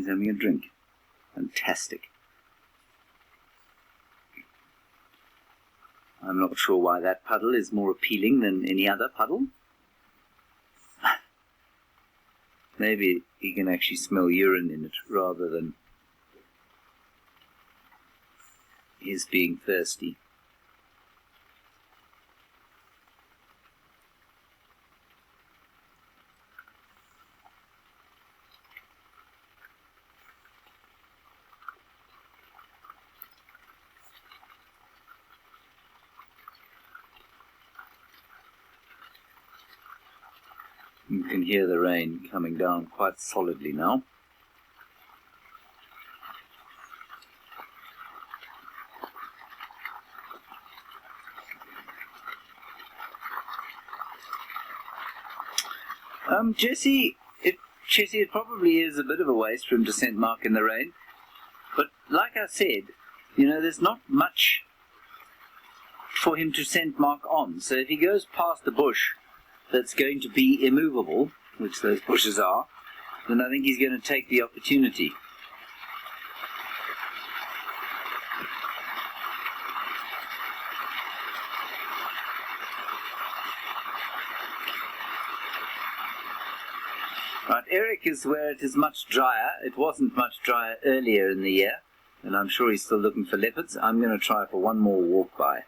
He's having a drink. Fantastic. I'm not sure why that puddle is more appealing than any other puddle. Maybe he can actually smell urine in it rather than his being thirsty. You can hear the rain coming down quite solidly now. Jesse, it probably is a bit of a waste for him to send Mark in the rain. But like I said, there's not much for him to send Mark on. So if he goes past the bush that's going to be immovable, which those bushes are, then I think he's going to take the opportunity. Right, Eric is where it is much drier. It wasn't much drier earlier in the year, and I'm sure he's still looking for leopards. I'm going to try for one more walk by.